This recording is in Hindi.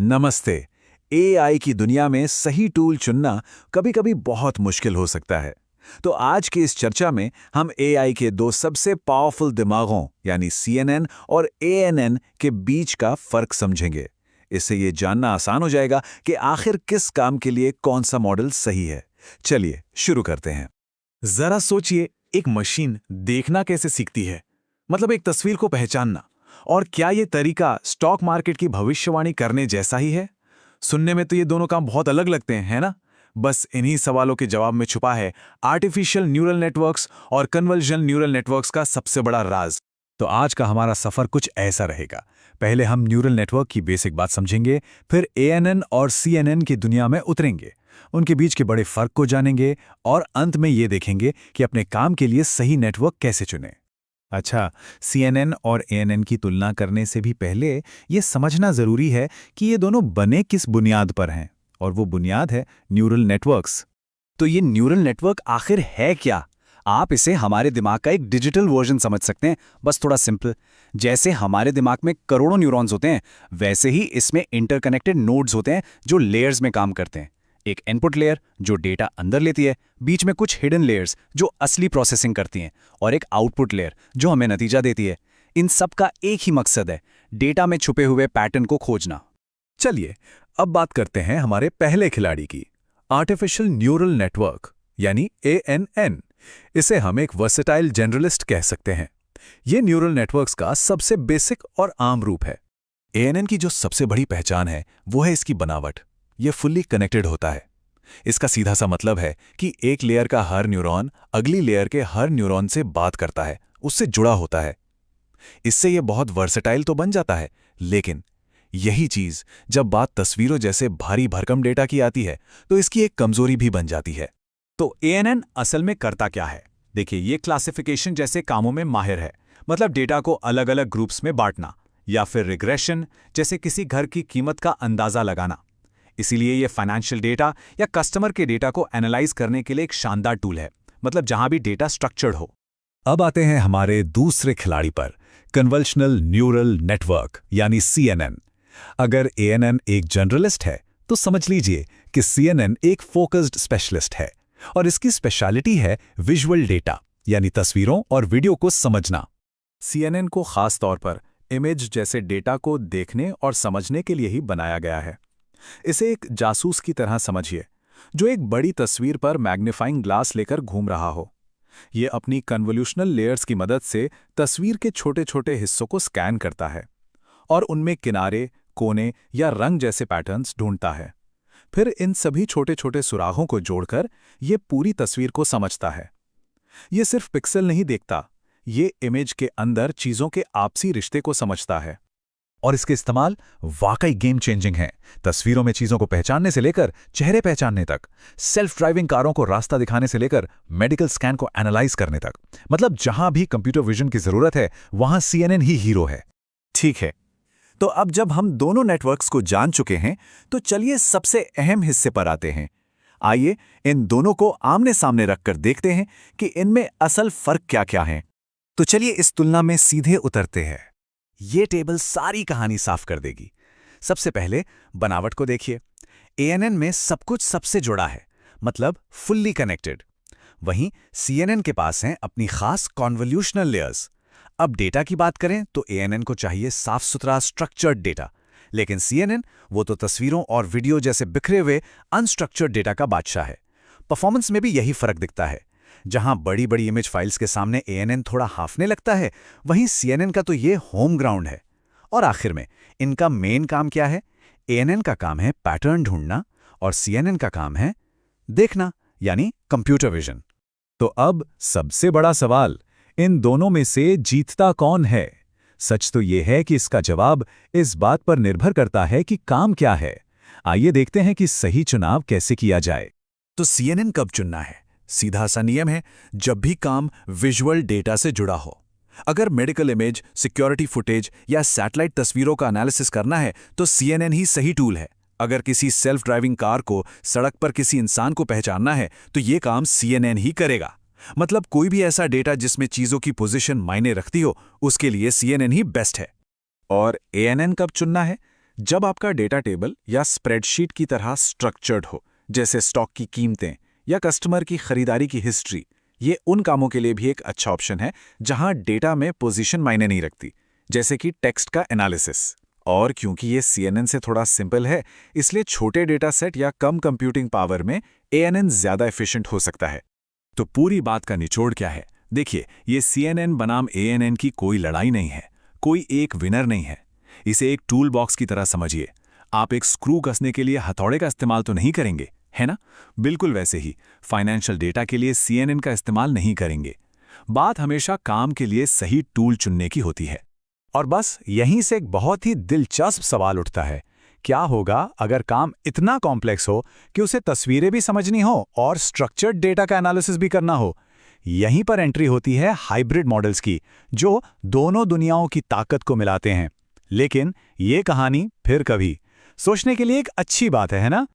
नमस्ते। एआई की दुनिया में सही टूल चुनना कभी-कभी बहुत मुश्किल हो सकता है। तो आज की इस चर्चा में हम एआई के दो सबसे पावरफुल दिमागों यानी सीएनएन और एएनएन के बीच का फर्क समझेंगे। इससे ये जानना आसान हो जाएगा कि आखिर किस काम के लिए कौन सा मॉडल सही है। चलिए शुरू करते हैं। जरा सोचिए, एक मशीन देखना कैसे सीखती है? मतलब एक तस्वीर को पहचानना। और क्या ये तरीका स्टॉक मार्केट की भविष्यवाणी करने जैसा ही है? सुनने में तो ये दोनों काम बहुत अलग लगते हैं, है ना? बस इन्हीं सवालों के जवाब में छुपा है आर्टिफिशियल न्यूरल नेटवर्क्स और कन्वल्जन न्यूरल नेटवर्क्स का सबसे बड़ा राज। तो आज का हमारा सफर कुछ ऐसा रहेगा। पहले हम न्यूरल नेटवर्क की बेसिक बात समझेंगे, फिर एएनएन और सीएनएन की दुनिया में उतरेंगे, उनके बीच के बड़े फर्क को जानेंगे और अंत में ये देखेंगे कि अपने काम के लिए सही नेटवर्क कैसे चुनें। अच्छा, सीएनएन और एएनएन की तुलना करने से भी पहले ये समझना जरूरी है कि ये दोनों बने किस बुनियाद पर हैं, और वो बुनियाद है न्यूरल नेटवर्क्स। तो ये न्यूरल नेटवर्क आखिर है क्या? आप इसे हमारे दिमाग का एक डिजिटल वर्जन समझ सकते हैं, बस थोड़ा सिंपल। जैसे हमारे दिमाग में करोड़ों न्यूरॉन्स होते हैं, वैसे ही इसमें इंटरकनेक्टेड नोड्स होते हैं जो लेयर्स में काम करते हैं। एक इनपुट लेयर जो डेटा अंदर लेती है, बीच में कुछ हिडन लेयर्स जो असली प्रोसेसिंग करती हैं, और एक आउटपुट लेयर जो हमें नतीजा देती है। इन सब का एक ही मकसद है, डेटा में छुपे हुए पैटर्न को खोजना। चलिए अब बात करते हैं हमारे पहले खिलाड़ी की, आर्टिफिशियल न्यूरल नेटवर्क यानी एएनएन। इसे हम एक वर्सेटाइल जनरलिस्ट कह सकते हैं। ये न्यूरल नेटवर्क्स का सबसे बेसिक और आम रूप है। एएनएन की जो सबसे बड़ी पहचान है वो है इसकी बनावट। ये फुल्ली कनेक्टेड होता है। इसका सीधा सा मतलब है कि एक लेयर का हर न्यूरॉन अगली लेयर के हर न्यूरॉन से बात करता है, उससे जुड़ा होता है। इससे ये बहुत वर्सेटाइल तो बन जाता है, लेकिन यही चीज जब बात तस्वीरों जैसे भारी भरकम डेटा की आती है तो इसकी एक कमजोरी भी बन जाती है। तो एएनएन असल में करता क्या है? देखिए, ये क्लासिफिकेशन जैसे कामों में माहिर है। मतलब डेटा को अलग अलग ग्रुप्स में बांटना, या फिर रिग्रेशन जैसे किसी घर की कीमत का अंदाजा लगाना। इसीलिए ये फाइनेंशियल डेटा या कस्टमर के डेटा को एनालाइज करने के लिए एक शानदार टूल है, मतलब जहां भी डेटा स्ट्रक्चर्ड हो। अब आते हैं हमारे दूसरे खिलाड़ी पर, कन्वल्शनल न्यूरल नेटवर्क यानी सीएनएन। अगर एएनएन एक जनरलिस्ट है तो समझ लीजिए कि सीएनएन एक फोकस्ड स्पेशलिस्ट है, और इसकी स्पेशलिटी है विजुअल डेटा यानी तस्वीरों और वीडियो को समझना। सीएनएन को खास तौर पर इमेज जैसे डेटा को देखने और समझने के लिए ही बनाया गया है। इसे एक जासूस की तरह समझिए, जो एक बड़ी तस्वीर पर मैग्नीफाइंग ग्लास लेकर घूम रहा हो। ये अपनी कन्वोल्यूशनल लेयर्स की मदद से तस्वीर के छोटे छोटे हिस्सों को स्कैन करता है और उनमें किनारे, कोने या रंग जैसे पैटर्न्स ढूंढता है। फिर इन सभी छोटे छोटे सुरागों को जोड़कर ये पूरी तस्वीर को समझता है। ये सिर्फ पिक्सल नहीं देखता, ये इमेज के अंदर चीजों के आपसी रिश्ते को समझता है। और इसके इस्तेमाल वाकई गेम चेंजिंग हैं। तस्वीरों में चीजों को पहचानने से लेकर चेहरे पहचानने तक, सेल्फ ड्राइविंग कारों को रास्ता दिखाने से लेकर मेडिकल स्कैन को एनालाइज करने तक। मतलब जहां भी कंप्यूटर विजन की जरूरत है वहां सीएनएन ही हीरो है। ठीक है, तो अब जब हम दोनों नेटवर्क्स को जान चुके हैं तो चलिए सबसे अहम हिस्से पर आते हैं। आइए इन दोनों को आमने सामने रखकर देखते हैं कि इनमें असल फर्क क्या क्या है। तो चलिए इस तुलना में सीधे उतरते हैं। ये टेबल सारी कहानी साफ कर देगी। सबसे पहले बनावट को देखिए। एएनएन में सब कुछ सबसे जुड़ा है, मतलब फुल्ली कनेक्टेड। वहीं सीएनएन के पास हैं अपनी खास कॉन्वोल्यूशनल लेयर्स। अब डेटा की बात करें तो एएनएन को चाहिए साफ सुथरा स्ट्रक्चर्ड डेटा, लेकिन सीएनएन वो तो तस्वीरों और वीडियो जैसे बिखरे हुए अनस्ट्रक्चर्ड डेटा का बादशाह है। परफॉर्मेंस में भी यही फर्क दिखता है। जहां बड़ी बड़ी इमेज फाइल्स के सामने एएनएन थोड़ा हाफने लगता है, वहीं सीएनएन का तो ये होम ग्राउंड है। और आखिर में इनका मेन काम क्या है? एएनएन का काम है पैटर्न ढूंढना और सीएनएन का काम है देखना, यानी कंप्यूटर विजन। तो अब सबसे बड़ा सवाल, इन दोनों में से जीतता कौन है? सच तो यह है कि इसका जवाब इस बात पर निर्भर करता है कि काम क्या है। आइए देखते हैं कि सही चुनाव कैसे किया जाए। तो सीएनएन कब चुनना है? सीधा सा नियम है, जब भी काम विजुअल डेटा से जुड़ा हो। अगर मेडिकल इमेज, सिक्योरिटी फुटेज या सैटेलाइट तस्वीरों का एनालिसिस करना है तो सीएनएन ही सही टूल है। अगर किसी सेल्फ ड्राइविंग कार को सड़क पर किसी इंसान को पहचानना है तो ये काम सीएनएन ही करेगा। मतलब कोई भी ऐसा डेटा जिसमें चीजों की पोजीशन मायने रखती हो, उसके लिए सीएनएन ही बेस्ट है। और एएनएन कब चुनना है? जब आपका डेटा टेबल या स्प्रेडशीट की तरह स्ट्रक्चर्ड हो, जैसे स्टॉक की कीमतें या कस्टमर की खरीदारी की हिस्ट्री, ये उन कामों के लिए भी एक अच्छा ऑप्शन है जहां डेटा में पोजीशन मायने नहीं रखती, जैसे कि टेक्स्ट का एनालिसिस। और क्योंकि ये CNN से थोड़ा सिंपल है, इसलिए छोटे डेटा सेट या कम कंप्यूटिंग पावर में ANN ज्यादा एफिशिएंट हो सकता है। तो पूरी बात का निचोड़ क्या है? देखिए, ये CNN बनाम ANN की कोई लड़ाई नहीं है, कोई एक विनर नहीं है। इसे एक टूल बॉक्स की तरह समझिए। आप एक स्क्रू कसने के लिए हथौड़े का इस्तेमाल तो नहीं करेंगे, है ना? बिल्कुल वैसे ही फाइनेंशियल डेटा के लिए CNN का इस्तेमाल नहीं करेंगे। बात हमेशा काम के लिए सही टूल चुनने की होती है। और बस यहीं से एक बहुत ही दिलचस्प सवाल उठता है, क्या होगा अगर काम इतना कॉम्प्लेक्स हो कि उसे तस्वीरें भी समझनी हो और स्ट्रक्चर्ड डेटा का एनालिसिस भी करना हो? यहीं पर एंट्री होती है हाइब्रिड मॉडल्स की, जो दोनों दुनियाओं की ताकत को मिलाते हैं। लेकिन ये कहानी फिर कभी सोचने के लिए एक अच्छी बात है ना?